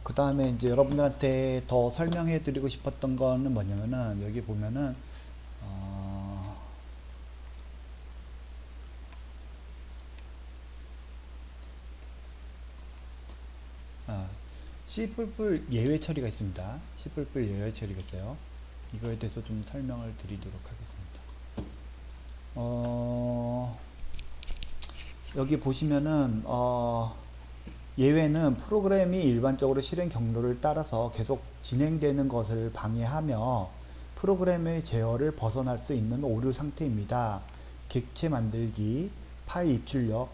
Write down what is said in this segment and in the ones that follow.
그 다음에 이제 여러분들한테 더 설명해 드리고 싶었던 거는 뭐냐면은 여기 보면은 어, 아, C++ 예외 처리가 있습니다. C++ 예외 처리가 있어요. 이거에 대해서 좀 설명을 드리도록 하겠습니다. 어, 여기 보시면은 예외는 프로그램이 일반적으로 실행 경로를 따라서 계속 진행되는 것을 방해하며 프로그램의 제어를 벗어날 수 있는 오류 상태입니다. 객체 만들기, 파일 입출력,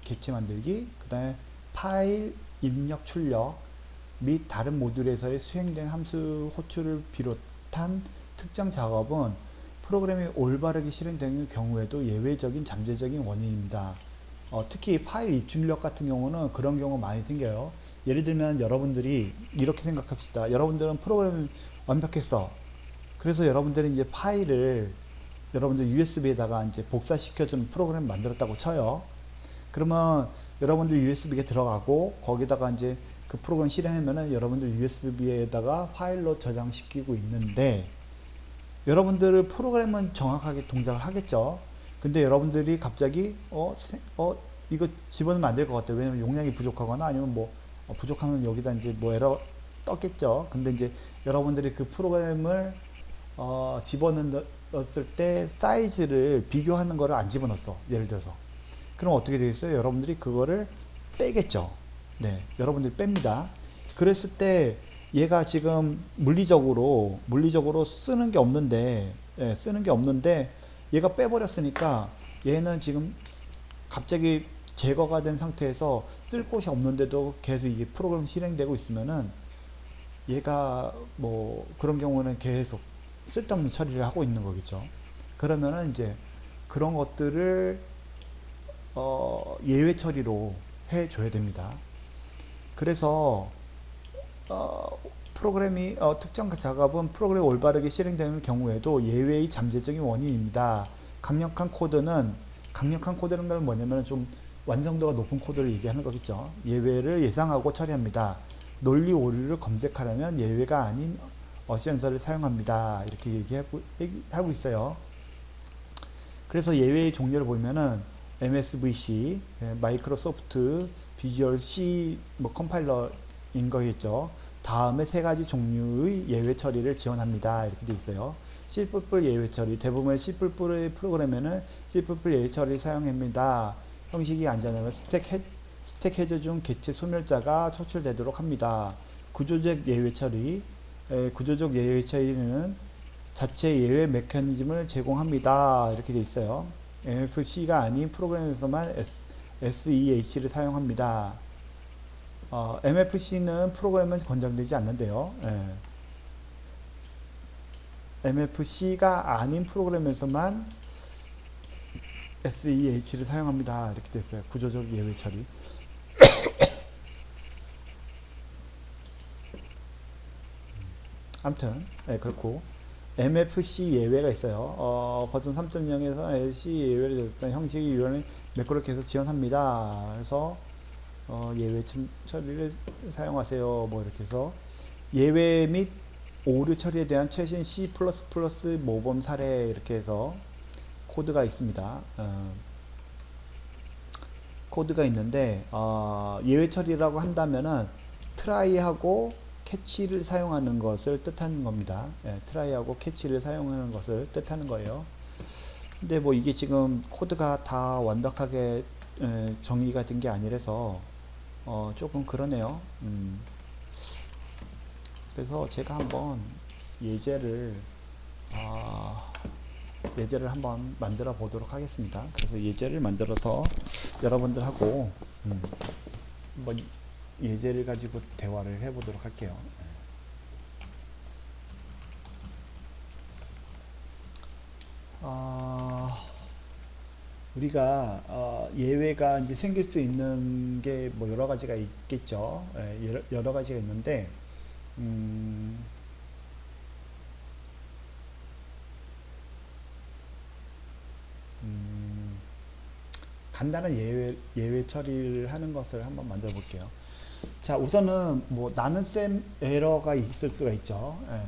객체 만들기, 그 다음에 파일 입력 출력 및 다른 모듈에서의 수행된 함수 호출을 비롯한 특정 작업은 프로그램이 올바르게 실행되는 경우에도 예외적인 잠재적인 원인입니다. 특히 파일 입출력 같은 경우는 그런 경우 많이 생겨요. 예를 들면 여러분들이 이렇게 생각합시다. 여러분들은 프로그램 완벽했어. 그래서 여러분들이 이제 파일을 여러분들 USB에다가 이제 복사시켜주는 프로그램 만들었다고 쳐요. 그러면 여러분들 USB에 들어가고 거기다가 이제 그 프로그램 실행하면은 여러분들 USB에다가 파일로 저장시키고 있는데 여러분들의 프로그램은 정확하게 동작을 하겠죠. 근데 여러분들이 갑자기 이거 집어넣으면 안 될 것 같아요. 왜냐면 용량이 부족하거나 아니면 뭐 부족하면 여기다 이제 뭐 에러 떴겠죠. 근데 이제 여러분들이 그 프로그램을 집어넣었을 때 사이즈를 비교하는 거를 안 집어넣었어. 예를 들어서. 그럼 어떻게 되겠어요? 여러분들이 그거를 빼겠죠. 네, 여러분들이 뺍니다. 그랬을 때 얘가 지금 물리적으로 쓰는 게 없는데 쓰는 게 없는데 얘가 빼버렸으니까 얘는 지금 갑자기 제거가 된 상태에서 쓸 곳이 없는데도 계속 이게 프로그램 실행되고 있으면은 얘가 뭐 그런 경우는 계속 쓸데없는 처리를 하고 있는 거겠죠. 그러면은 이제 그런 것들을 예외 처리로 해줘야 됩니다. 그래서 프로그램이 특정 작업은 프로그램이 올바르게 실행되는 경우에도 예외의 잠재적인 원인입니다. 강력한 코드는 건 뭐냐면 좀 완성도가 높은 코드를 얘기하는 거겠죠. 예외를 예상하고 처리합니다. 논리 오류를 검색하려면 예외가 아닌 어시언서를 사용합니다. 이렇게 얘기하고 있어요. 그래서 예외의 종류를 보면은 MSVC, 마이크로소프트 비주얼 C 뭐 컴파일러인 거겠죠. 다음에 세 가지 종류의 예외 처리를 지원합니다. 이렇게 돼 있어요. C++ 예외 처리. 대부분의 C++ 프로그램에는 C++ 예외 처리 사용합니다. 형식이 안전하면 스택 해제 중 객체 소멸자가 초출되도록 합니다. 구조적 예외 처리. 구조적 예외 처리는 자체 예외 메커니즘을 제공합니다. 이렇게 돼 있어요. MFC가 아닌 프로그램에서만 SEH를 사용합니다. MFC는 프로그램은 권장되지 않는데요. MFC가 아닌 프로그램에서만 SEH를 사용합니다. 이렇게 됐어요. 구조적 예외 처리. 아무튼 그렇고 MFC 예외가 있어요. 버전 3.0에서 LC 예외를 제공한 형식의 유형을 매크로 계속 지원합니다. 그래서 예외 처리를 사용하세요. 뭐 이렇게 해서 예외 및 오류 처리에 대한 최신 C++ 모범 사례 이렇게 해서 코드가 있습니다. 코드가 있는데 예외 처리라고 한다면은 트라이하고 캐치를 사용하는 것을 뜻하는 겁니다. 트라이하고 캐치를 사용하는 것을 뜻하는 거예요. 근데 뭐 이게 지금 코드가 다 완벽하게 정의가 된 게 아니라서 조금 그러네요. 그래서 제가 한번 예제를 한번 만들어 보도록 하겠습니다. 그래서 예제를 만들어서 여러분들하고 한번 예제를 가지고 대화를 해보도록 할게요. 우리가 예외가 이제 생길 수 있는 게 뭐 여러 가지가 있겠죠. 예, 여러 가지가 있는데 음, 음, 간단한 예외 처리를 하는 것을 한번 만들어 볼게요. 자, 우선은 뭐 나눗셈 에러가 있을 수가 있죠. 예.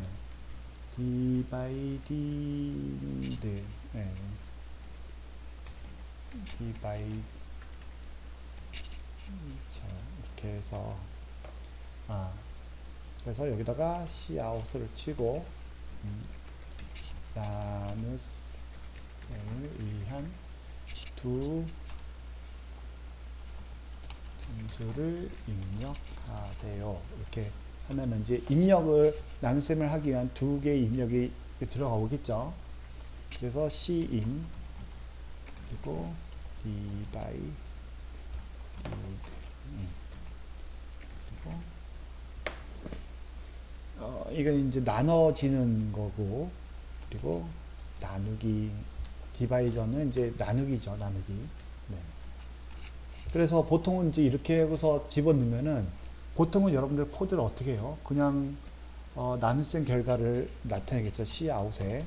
디바이디드, 예. 디바이, 자, 이렇게 해서, 아, 그래서 여기다가 Cout을 치고, 음, 나눗셈을 위한 두 함수를 입력하세요. 이렇게 하면 이제 입력을 나눗셈을 하기 위한 두 개의 입력이 들어가 오겠죠. 그래서 cin 그리고 divide 그리고 이건 이제 나눠지는 거고 그리고 나누기 디바이저는 이제 나누기죠. 나누기. 네. 그래서 보통은 이제 이렇게 해서 집어넣으면은 보통은 여러분들 코드를 어떻게 해요? 그냥 나눗셈 결과를 나타내겠죠. Cout에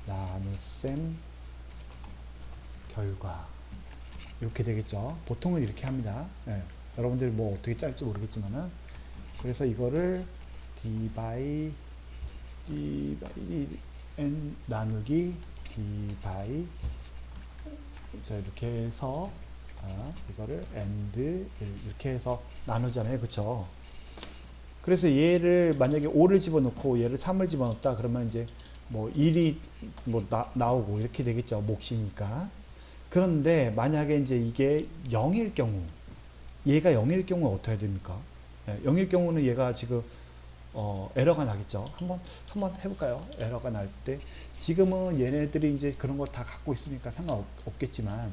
나눗셈 결과 이렇게 되겠죠. 보통은 이렇게 합니다. 예. 여러분들이 뭐 어떻게 짤지 모르겠지만은 그래서 이거를 divide n 나누기 divide 자 이렇게 해서 이거를 and 이렇게 해서 나누잖아요. 그쵸? 그래서 얘를 만약에 5를 집어넣고 얘를 3을 집어넣었다 그러면 이제 뭐 1이 뭐 나오고 이렇게 되겠죠. 몫이니까. 그런데 만약에 이제 이게 0일 경우 얘가 0일 경우 어떻게 해야 됩니까? 0일 경우는 얘가 지금 에러가 나겠죠. 한번 해볼까요? 에러가 날 때 지금은 얘네들이 이제 그런 걸 다 갖고 있으니까 상관없겠지만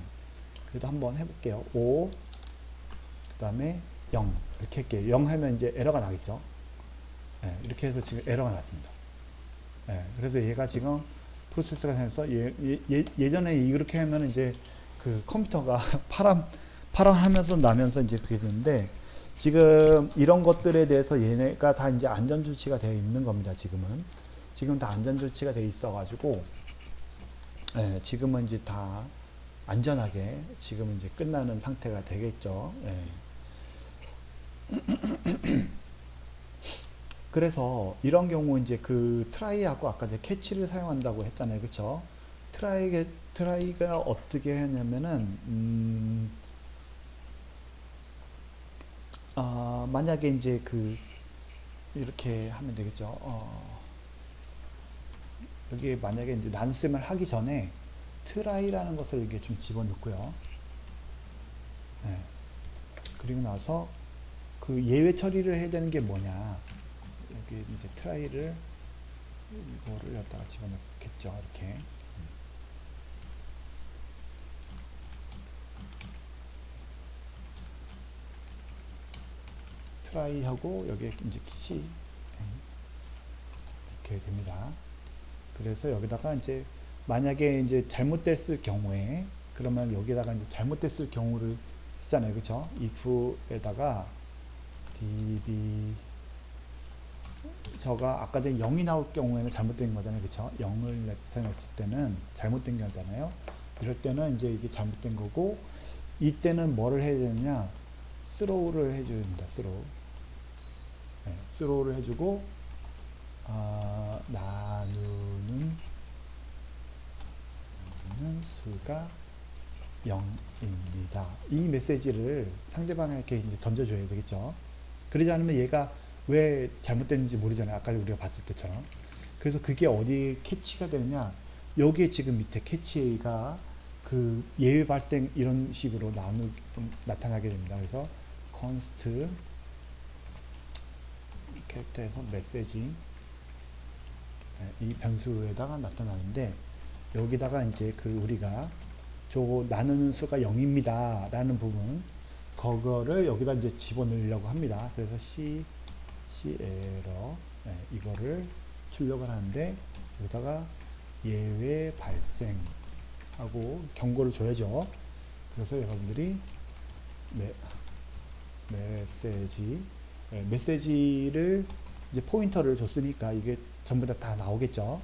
그래도 한번 해볼게요. 5 그 다음에 0 이렇게 할게요. 0 하면 이제 에러가 나겠죠. 이렇게 해서 지금 에러가 났습니다. 그래서 얘가 지금 프로세스가 생겨서 예전에 이렇게 하면 이제 그 컴퓨터가 파란하면서 나면서 이제 그렇게 되는데 지금 이런 것들에 대해서 얘네가 다 이제 안전 조치가 되어 있는 겁니다. 지금 다 안전 조치가 되어 있어 가지고 지금은 이제 다 안전하게 지금 이제 끝나는 상태가 되겠죠. 그래서 이런 경우 이제 그 트라이하고 아까 이제 캐치를 사용한다고 했잖아요. 그쵸? 트라이가 어떻게 하냐면은, 만약에 이제 이렇게 하면 되겠죠. 여기에 만약에 이제 나눗셈을 하기 전에 트라이라는 것을 이게 좀 집어넣고요. 그리고 나서 그 예외 처리를 해야 되는 게 뭐냐. 여기 이제 트라이를 이거를 여기다가 집어넣겠죠. 이렇게. 트라이하고 여기에 이제 C 이렇게 됩니다. 그래서 여기다가 이제 만약에 이제 잘못됐을 경우에 그러면 여기다가 이제 잘못됐을 경우를 쓰잖아요. 그쵸? if에다가 db 저가 아까 전에 0이 나올 경우에는 잘못된 거잖아요. 그쵸? 0을 나타냈을 때는 잘못된 거잖아요. 이럴 때는 이제 이게 잘못된 거고 이때는 뭐를 해야 되느냐 throw를 해줘야 됩니다. throw를 해주고 나누는 수가 0입니다. 이 메시지를 상대방에게 이제 던져줘야 되겠죠. 그러지 않으면 얘가 왜 잘못됐는지 모르잖아요. 아까 우리가 봤을 때처럼. 그래서 그게 어디 캐치가 되느냐. 여기에 지금 밑에 캐치가 그 예외 발생 이런 식으로 나타나게 됩니다. 그래서 const 캐릭터에서 메시지 이 변수에다가 나타나는데 여기다가 이제 우리가 저거 나누는 수가 0입니다. 라는 부분 그거를 여기다 이제 집어넣으려고 합니다. 그래서 C 에러 이거를 출력을 하는데 여기다가 예외 발생하고 경고를 줘야죠. 그래서 여러분들이 메시지를 이제 포인터를 줬으니까 이게 전부 다 나오겠죠.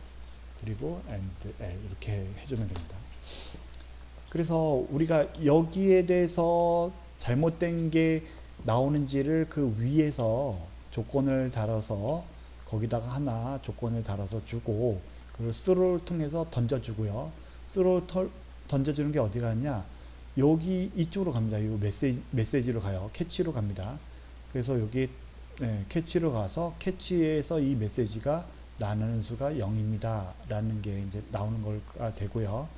그리고 and 이렇게 해주면 됩니다. 그래서 우리가 여기에 대해서 잘못된 게 나오는지를 그 위에서 조건을 달아서 거기다가 하나 조건을 달아서 주고 그리고 스로를 통해서 던져주고요. 스로 던져주는 게 어디 가냐? 여기 이쪽으로 갑니다. 이 메시지로 가요. 캐치로 갑니다. 그래서 여기 캐치로 가서 캐치에서 이 메시지가 나누는 수가 0입니다. 라는 게 이제 나오는 거가 되고요.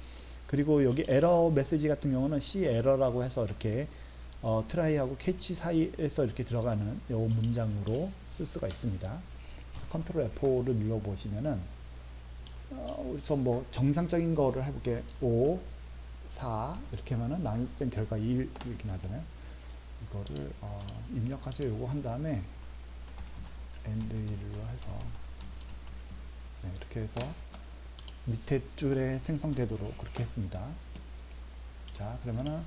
그리고 여기 에러 메시지 같은 경우는 C 에러라고 해서 이렇게 트라이하고 캐치 사이에서 이렇게 들어가는 이 문장으로 쓸 수가 있습니다. 컨트롤 F5를 눌러 보시면은 우선 뭐 정상적인 거를 해볼게. 5, 4 이렇게 하면은 나눗셈 결과 1 이렇게 나잖아요. 이거를 입력하세요. 요거 한 다음에 AND 1로 해서 이렇게 해서 밑에 줄에 생성되도록 그렇게 했습니다. 자, 그러면은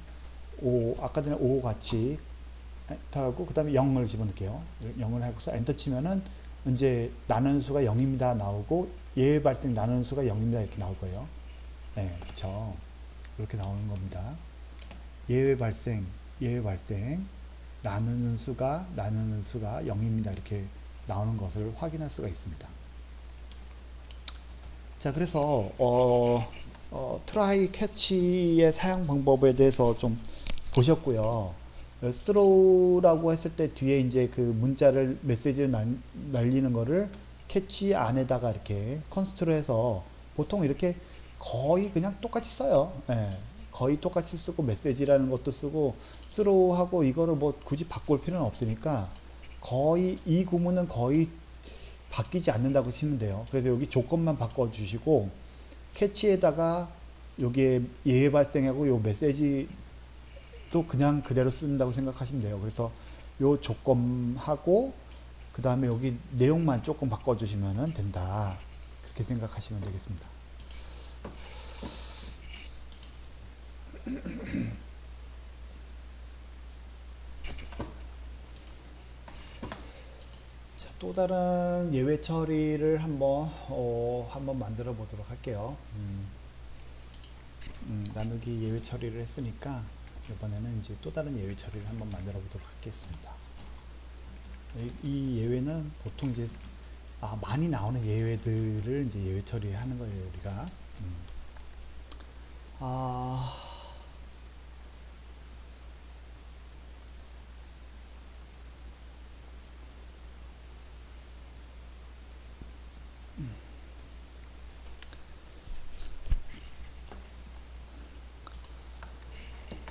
5, 아까 전에 5 같이 엔터하고 그 다음에 0을 집어넣을게요. 0을 하고서 엔터 치면은 이제 나누는 수가 0입니다 나오고 예외 발생 나누는 수가 0입니다 이렇게 나올 거예요. 네, 그쵸. 이렇게 나오는 겁니다. 예외 발생 나누는 수가 0입니다 이렇게 나오는 것을 확인할 수가 있습니다. 자, 그래서 트라이 캐치의 사용 방법에 대해서 좀 보셨고요. 스로우라고 했을 때 뒤에 이제 그 문자를 메시지를 날리는 거를 캐치 안에다가 이렇게 컨스트로 해서 보통 이렇게 거의 그냥 똑같이 써요. 거의 똑같이 쓰고 메시지라는 것도 쓰고 스로우하고 이거를 뭐 굳이 바꿀 필요는 없으니까 거의 이 구문은 거의 바뀌지 않는다고 치면 돼요. 그래서 여기 조건만 바꿔 주시고 캐치에다가 여기에 예외 발생하고 요 메시지도 그냥 그대로 쓴다고 생각하시면 돼요. 그래서 요 조건하고 그 다음에 여기 내용만 조금 바꿔 주시면 된다. 그렇게 생각하시면 되겠습니다. 자, 또 다른 예외 처리를 한번 만들어 보도록 할게요. 나누기 예외 처리를 했으니까 이번에는 이제 또 다른 예외 처리를 한번 만들어 보도록 하겠습니다. 이 예외는 보통 이제 많이 나오는 예외들을 이제 예외 처리하는 거예요, 우리가.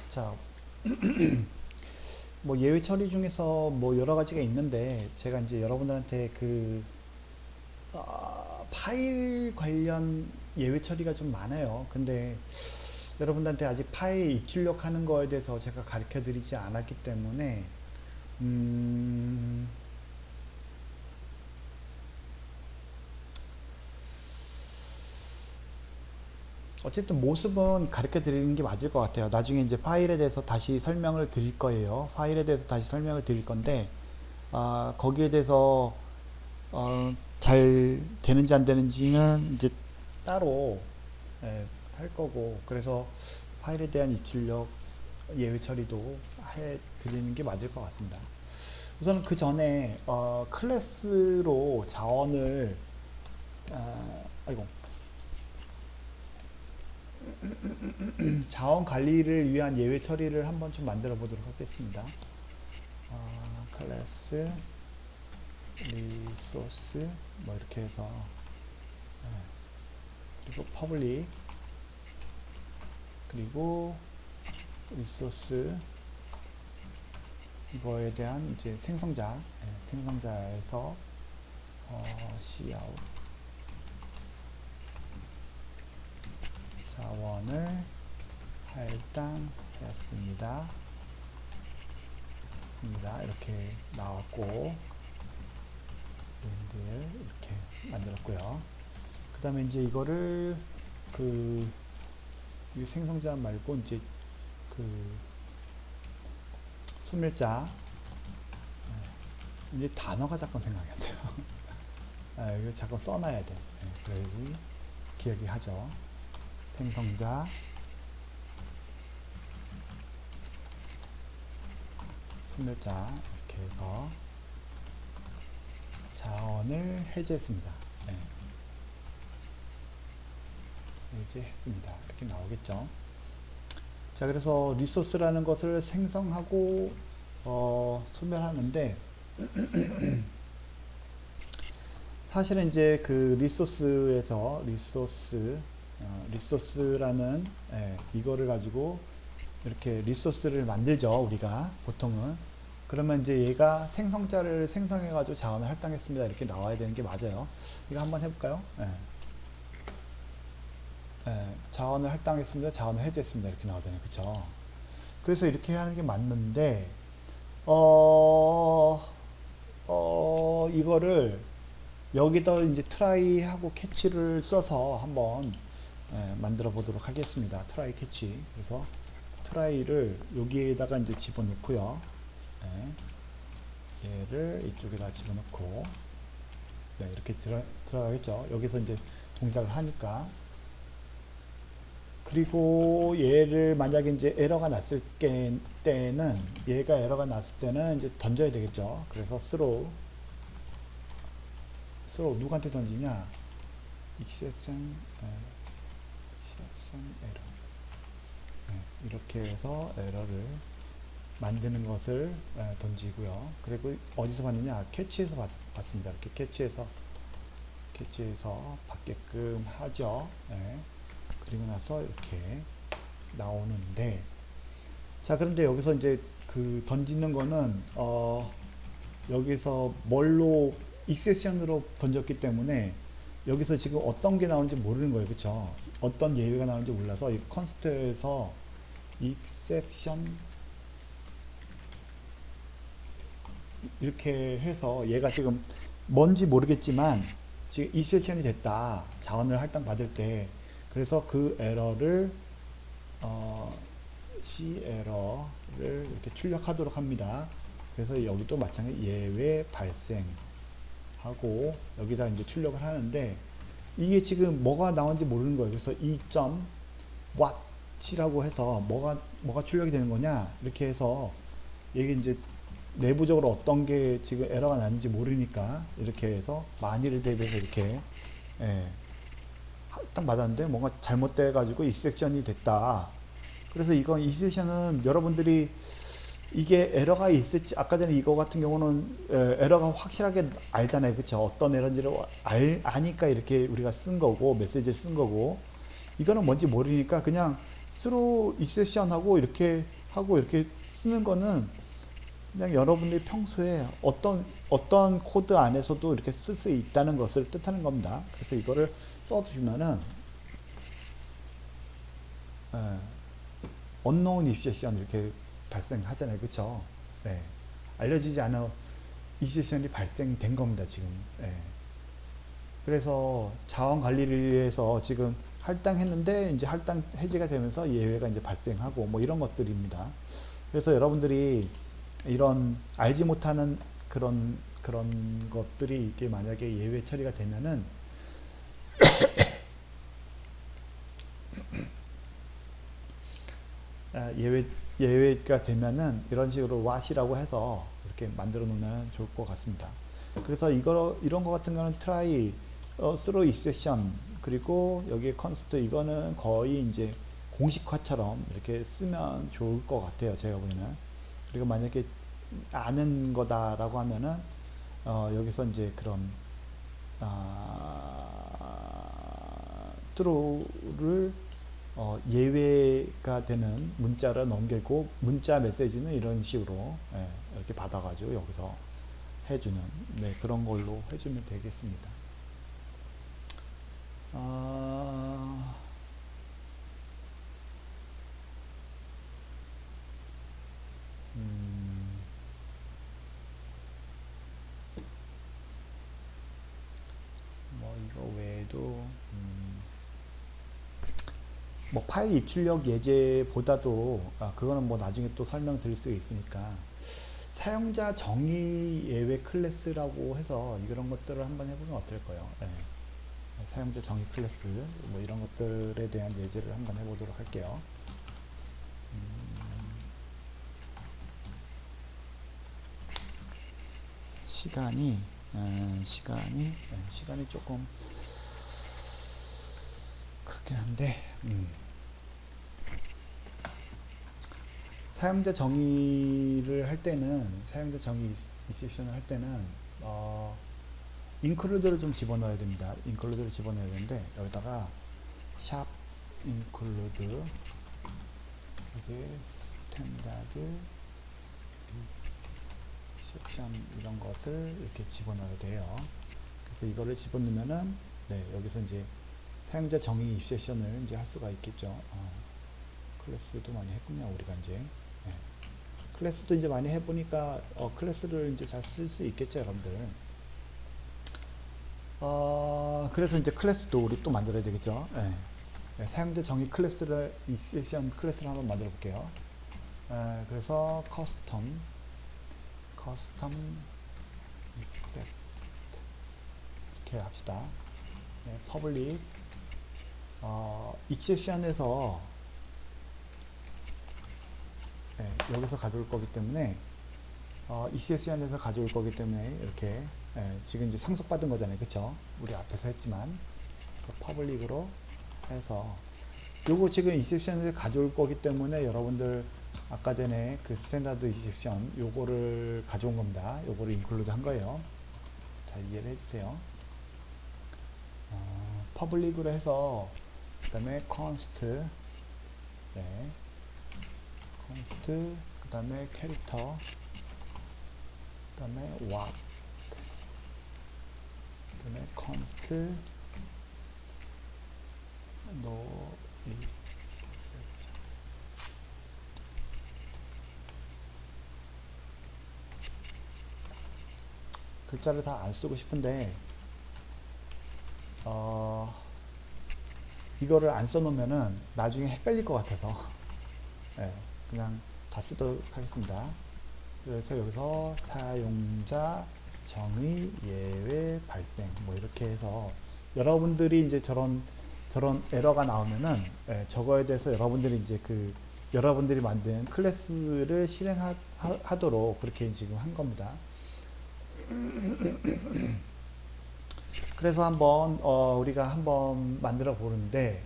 자, 뭐 예외 처리 중에서 뭐 여러 가지가 있는데 제가 이제 여러분들한테 그 파일 관련 예외 처리가 좀 많아요. 근데 여러분들한테 아직 파일 입출력하는 거에 대해서 제가 가르쳐 드리지 않았기 때문에 어쨌든 모습은 가르쳐 드리는 게 맞을 것 같아요. 나중에 이제 파일에 대해서 다시 설명을 드릴 거예요. 파일에 대해서 다시 설명을 드릴 건데 거기에 대해서 잘 되는지 안 되는지는 이제 따로 할 거고, 그래서 파일에 대한 입출력 예외 처리도 해 드리는 게 맞을 것 같습니다. 우선 그 전에 클래스로 자원을 자원 관리를 위한 예외 처리를 한번 좀 만들어 보도록 하겠습니다. 클래스 리소스 뭐 이렇게 해서 그리고 퍼블릭 그리고 리소스 이거에 대한 이제 생성자 생성자에서 cout 자원을 할당했습니다. 이렇게 나왔고 이렇게 만들었고요. 그 다음에 이제 이거를 그 이 생성자 말고 이제 그 소멸자, 이제 단어가 자꾸 생각이 안 돼요. 이거 자꾸 써놔야 돼. 그래야지 기억이 하죠. 생성자, 소멸자 이렇게 해서 자원을 해제했습니다. 해제했습니다. 이렇게 나오겠죠. 자, 그래서 리소스라는 것을 생성하고 소멸하는데 사실은 이제 그 리소스라는 이거를 가지고 이렇게 리소스를 만들죠. 우리가 보통은. 그러면 이제 얘가 생성자를 생성해 가지고 자원을 할당했습니다. 이렇게 나와야 되는 게 맞아요. 이거 한번 해볼까요? 자원을 할당했습니다. 자원을 해제했습니다. 이렇게 나오잖아요. 그쵸? 그래서 이렇게 하는 게 맞는데 이거를 여기다 이제 트라이하고 캐치를 써서 한번 만들어 보도록 하겠습니다. 트라이 캐치. 그래서 트라이를 여기에다가 이제 집어넣고요. 얘를 이쪽에다 집어넣고, 이렇게 들어가겠죠. 여기서 이제 동작을 하니까. 그리고 얘를 만약에 이제 에러가 났을 때는, 얘가 에러가 났을 때는 이제 던져야 되겠죠. 그래서 throw 누구한테 던지냐? exception error. 이렇게 해서 에러를 만드는 것을 던지고요. 그리고 어디서 봤느냐? 캐치에서 봤습니다. 이렇게 캐치해서 받게끔 하죠. 그리고 나서 이렇게 나오는데, 자, 그런데 여기서 이제 그 던지는 거는 여기서 뭘로 익셉션으로 던졌기 때문에 여기서 지금 어떤 게 나오는지 모르는 거예요. 그쵸? 어떤 예외가 나오는지 몰라서 이 컨스트에서 exception 이렇게 해서 얘가 지금 뭔지 모르겠지만 지금 익셉션이 됐다. 자원을 할당 받을 때. 그래서 그 에러를 C 에러를 이렇게 출력하도록 합니다. 그래서 여기도 마찬가지 예외 발생하고 여기다 이제 출력을 하는데 이게 지금 뭐가 나온지 모르는 거예요. 그래서 2.what이라고 해서 뭐가 출력이 되는 거냐 이렇게 해서 이게 이제 내부적으로 어떤 게 지금 에러가 났는지 모르니까 이렇게 해서 만일을 대비해서 이렇게 딱 맞았는데 뭔가 잘못돼 가지고 익셉션이 됐다. 그래서 이건 익셉션은 여러분들이 이게 에러가 있을지 아까 전에 이거 같은 경우는 에러가 확실하게 알잖아요. 그쵸? 어떤 에러인지를 아니까 이렇게 우리가 쓴 거고 메시지를 쓴 거고 이거는 뭔지 모르니까 그냥 throw exception 하고 이렇게 쓰는 거는 그냥 여러분들이 평소에 어떤 코드 안에서도 이렇게 쓸 수 있다는 것을 뜻하는 겁니다. 그래서 이거를 써주면은 unknown exception 이렇게 발생하잖아요. 그쵸? 알려지지 않은 exception이 발생된 겁니다. 지금. 그래서 자원 관리를 위해서 지금 할당했는데 이제 할당 해지가 되면서 예외가 이제 발생하고 뭐 이런 것들입니다. 그래서 여러분들이 이런 알지 못하는 그런 것들이 이게 만약에 예외 처리가 되면은 예외가 되면은 이런 식으로 what이라고 해서 이렇게 만들어 놓으면 좋을 것 같습니다. 그래서 이런 거 같은 거는 try, throw exception 그리고 여기에 const 이거는 거의 이제 공식화처럼 이렇게 쓰면 좋을 것 같아요. 제가 보기에는. 그리고 만약에 아는 거다라고 하면은 여기서 이제 그런 true를 예외가 되는 문자를 넘기고 문자 메시지는 이런 식으로 이렇게 받아가지고 여기서 해주는 그런 걸로 해주면 되겠습니다. 뭐 이거 외에도 외에도 뭐 파일 입출력 예제보다도 그거는 뭐 나중에 또 설명드릴 수 있으니까 사용자 정의 예외 클래스라고 해서 이런 것들을 한번 해보면 어떨까요? 네. 사용자 정의 클래스 뭐 이런 것들에 대한 예제를 한번 해보도록 할게요. 시간이 조금 그렇긴 한데 사용자 정의를 할 때는 사용자 정의 인셉션을 할 때는 include를 좀 집어넣어야 됩니다. include를 집어넣어야 되는데 여기다가 샵 include 이게 스탠다드 섹션 이런 것을 이렇게 집어넣어야 돼요. 그래서 이거를 집어넣으면은 네, 여기서 이제 사용자 정의 입세션을 이제 할 수가 있겠죠. 클래스도 많이 했군요, 우리가 이제. 네. 클래스도 이제 많이 해보니까 클래스를 이제 잘 쓸 수 있겠죠, 여러분들. 그래서 이제 클래스도 우리 또 만들어야 되겠죠. 네. 네, 사용자 정의 클래스를 입세션 클래스를 한번 만들어 볼게요. 그래서 커스텀 accept 이렇게 합시다. 네, public exception에서 네, 여기서 가져올 거기 때문에 exception에서 가져올 거기 때문에 이렇게 지금 이제 상속받은 거잖아요, 그쵸? 우리 앞에서 했지만 public으로 해서 요거 지금 exception을 가져올 거기 때문에 여러분들 아까 전에 그 스탠다드 exception 요거를 가져온 겁니다. 요거를 include 한 거예요. 자, 이해를 해주세요. public으로 해서 그 다음에 const 네. const 그 다음에 캐릭터 그 다음에 what 그 다음에 const no 글자를 다 안 쓰고 싶은데 이거를 안 써놓으면은 나중에 헷갈릴 것 같아서 네, 그냥 다 쓰도록 하겠습니다. 그래서 여기서 사용자 정의 예외 발생 뭐 이렇게 해서 여러분들이 이제 저런 에러가 나오면은 저거에 대해서 여러분들이 이제 여러분들이 만든 클래스를 실행하도록 그렇게 지금 한 겁니다. 그래서 한번 우리가 한번 만들어 보는데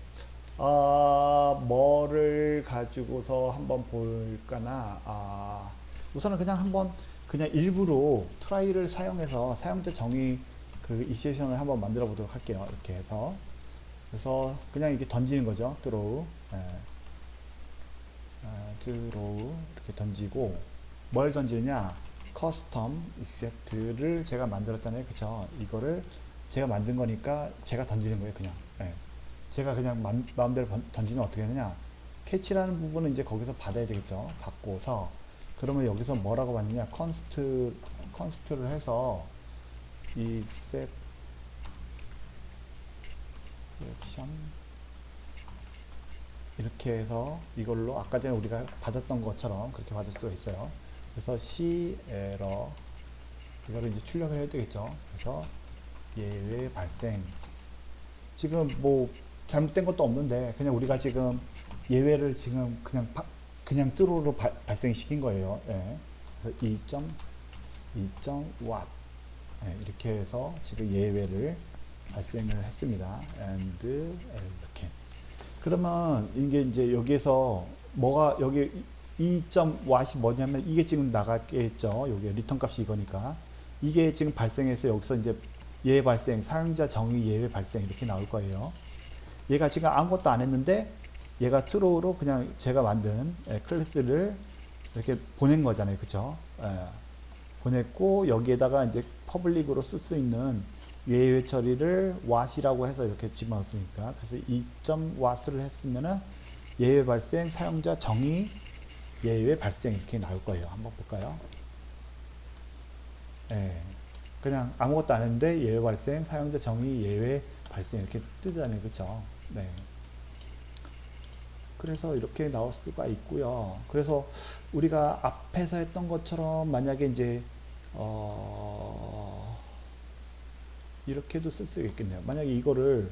뭐를 가지고서 한번 볼까나 우선은 그냥 한번 그냥 일부러 트라이를 사용해서 사용자 정의 그 이시에이션을 한번 만들어 보도록 할게요. 이렇게 해서 그래서 그냥 이게 던지는 거죠. throw throw 이렇게 던지고 뭘 던지느냐 custom except를 제가 만들었잖아요. 그쵸? 이거를 제가 만든 거니까 제가 던지는 거예요. 그냥 제가 그냥 마음대로 던지면 어떻게 하느냐 캐치라는 부분은 이제 거기서 받아야 되겠죠. 받고서 그러면 여기서 뭐라고 받느냐 const를 해서 이 exception 이렇게 해서 이걸로 아까 전에 우리가 받았던 것처럼 그렇게 받을 수가 있어요. 그래서 C error 이거를 이제 출력을 해야 되겠죠. 그래서 예외 발생 지금 뭐 잘못된 것도 없는데 그냥 우리가 지금 예외를 지금 그냥 뚜루로 발생시킨 거예요. 예. 그래서 2.what 이렇게 해서 지금 예외를 발생을 했습니다. and 이렇게 그러면 이게 이제 여기에서 뭐가 여기 2.what이 뭐냐면 이게 지금 나갔겠죠. 여기 리턴 값이 이거니까 이게 지금 발생해서 여기서 이제 예외 발생 사용자 정의 예외 발생 이렇게 나올 거예요. 얘가 지금 아무것도 안 했는데 얘가 true로 그냥 제가 만든 클래스를 이렇게 보낸 거잖아요. 그쵸? 보냈고 여기에다가 이제 퍼블릭으로 쓸 수 있는 예외 처리를 what이라고 해서 이렇게 집어넣었으니까 그래서 2.what을 했으면은 예외 발생 사용자 정의 예외 발생 이렇게 나올 거예요. 한번 볼까요? 그냥 아무것도 안 했는데 예외 발생 사용자 정의 예외 발생 이렇게 뜨잖아요. 그쵸? 네. 그래서 이렇게 나올 수가 있고요. 그래서 우리가 앞에서 했던 것처럼 만약에 이제 이렇게도 쓸 수 있겠네요. 만약에 이거를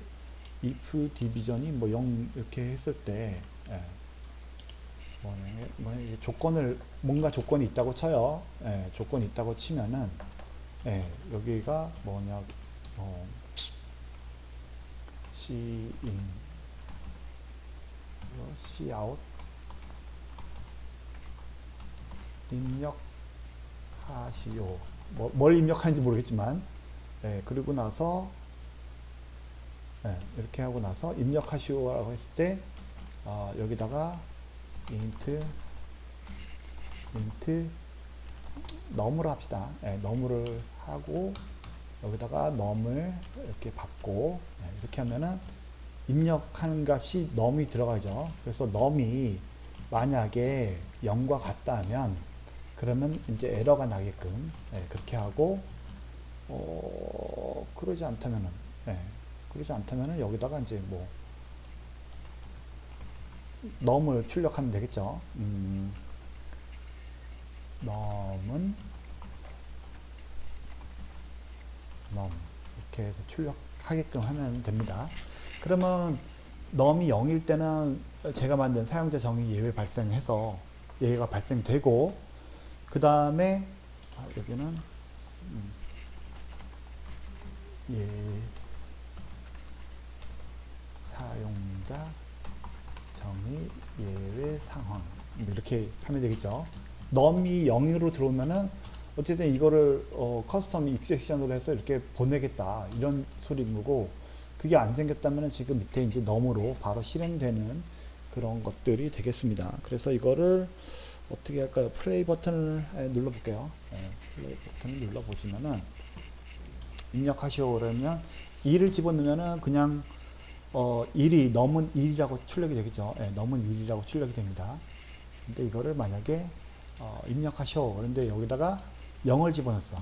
if division이 뭐 0 이렇게 했을 때 예, 만약에 조건을 뭔가 조건이 있다고 쳐요. 예, 조건이 있다고 치면은 예, 여기가 뭐냐 C in C out 입력하시오. 뭘 입력하는지 모르겠지만 예, 그리고 나서 예, 이렇게 하고 나서 입력하시오라고 했을 때 여기다가 int num를 합시다. 예, num를 하고 여기다가 num을 이렇게 받고 예, 이렇게 하면은 입력하는 값이 num이 들어가죠. 그래서 num이 만약에 0과 같다 하면 그러면 이제 에러가 나게끔 예, 그렇게 하고 그러지 않다면은 여기다가 이제 뭐 num을 출력하면 되겠죠. num은 num 이렇게 해서 출력하게끔 하면 됩니다. 그러면 num이 0일 때는 제가 만든 사용자 정의 예외 발생해서 예외가 발생되고 그 다음에 여기는 사용자 정의 예외 상황 이렇게 하면 되겠죠. num이 0으로 들어오면은 어쨌든 이거를 커스텀 익셉션으로 해서 이렇게 보내겠다 이런 소리인 거고 그게 안 생겼다면 지금 밑에 이제 num으로 바로 실행되는 그런 것들이 되겠습니다. 그래서 이거를 어떻게 할까요? 플레이 버튼을 눌러 볼게요. 네, 플레이 버튼을 눌러 보시면은 입력하시오 그러면 2를 집어넣으면은 그냥 1이 넘은 1이라고 출력이 되겠죠. 네, 넘은 1이라고 출력이 됩니다. 근데 이거를 만약에 입력하시오 그런데 여기다가 0을 집어넣었어.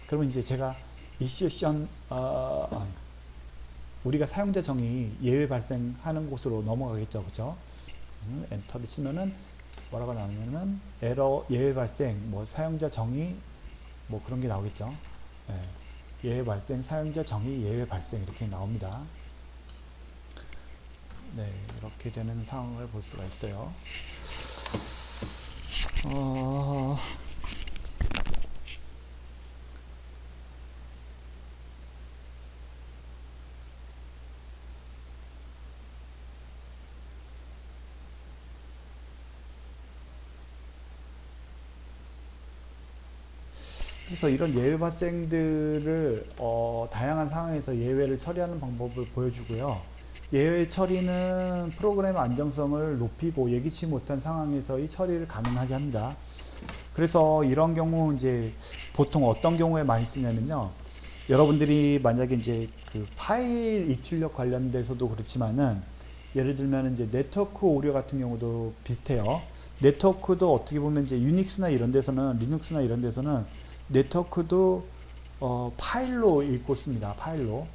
그러면 이제 제가 익셉션 우리가 사용자 정의 예외 발생하는 곳으로 넘어가겠죠. 그죠? 엔터를 치면은 뭐라고 나오냐면 에러 예외 발생 뭐 사용자 정의 뭐 그런 게 나오겠죠. 예, 예외 발생 사용자 정의 예외 발생 이렇게 나옵니다. 네, 이렇게 되는 상황을 볼 수가 있어요. 그래서 이런 예외 발생들을 다양한 상황에서 예외를 처리하는 방법을 보여주고요. 예외 처리는 프로그램 안정성을 높이고 예기치 못한 상황에서의 처리를 가능하게 합니다. 그래서 이런 경우 이제 보통 어떤 경우에 많이 쓰냐면요. 여러분들이 만약에 이제 그 파일 입출력 관련돼서도 그렇지만은 예를 들면 이제 네트워크 오류 같은 경우도 비슷해요. 네트워크도 어떻게 보면 이제 유닉스나 이런 데서는 리눅스나 이런 데서는 네트워크도 파일로 읽고 씁니다. 파일로.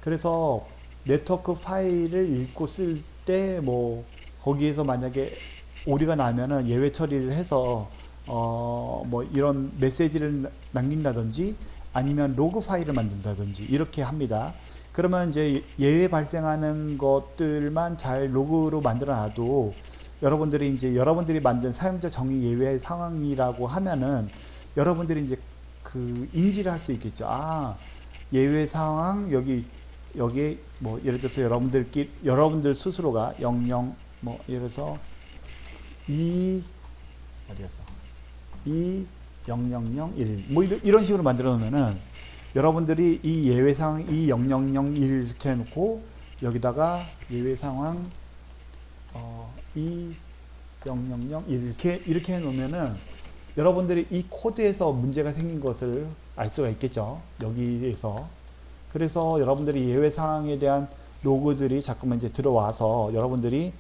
그래서 네트워크 파일을 읽고 쓸 때 뭐 거기에서 만약에 오류가 나면은 예외 처리를 해서 뭐 이런 메시지를 남긴다든지 아니면 로그 파일을 만든다든지 이렇게 합니다. 그러면 이제 예외 발생하는 것들만 잘 로그로 만들어 놔도 여러분들이 만든 사용자 정의 예외 상황이라고 하면은 여러분들이 이제 그 인지를 할 수 있겠죠. 아, 예외 상황 여기에 뭐 예를 들어서 여러분들 스스로가 00 뭐 예를 들어서 어디였어? 0001 뭐 이런 식으로 만들어 놓으면은 여러분들이 이 예외 상황 0001 이렇게 해 놓고 여기다가 예외 상황 0001 이렇게 해 놓으면은 여러분들이 이 코드에서 문제가 생긴 것을 알 수가 있겠죠. 여기에서. 그래서 여러분들이 예외 상황에 대한 로그들이 자꾸만 이제 들어와서 여러분들이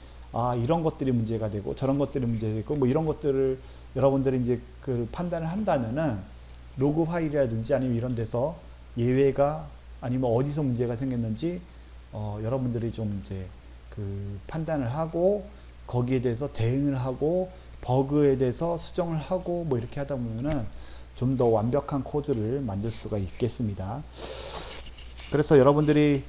이런 것들이 문제가 되고 저런 것들이 문제가 되고 뭐 이런 것들을 여러분들이 이제 그 판단을 한다면은 로그 파일이라든지 아니면 이런 데서 예외가 아니면 어디서 문제가 생겼는지 여러분들이 좀 이제 그 판단을 하고 거기에 대해서 대응을 하고 버그에 대해서 수정을 하고 뭐 이렇게 하다 보면은 좀 더 완벽한 코드를 만들 수가 있겠습니다. 그래서 여러분들이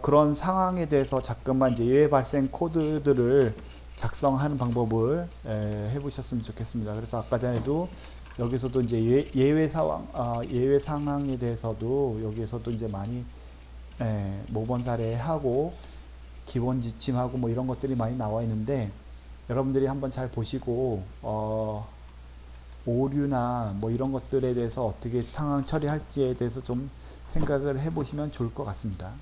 그런 상황에 대해서 자꾸만 이제 예외 발생 코드들을 작성하는 방법을 해보셨으면 좋겠습니다. 그래서 아까 전에도 여기서도 이제 예외 상황에 대해서도 여기에서도 이제 많이 모범 사례하고 기본 지침하고 뭐 이런 것들이 많이 나와 있는데 여러분들이 한번 잘 보시고 오류나 뭐 이런 것들에 대해서 어떻게 상황 처리할지에 대해서 좀 생각을 해 보시면 좋을 것 같습니다.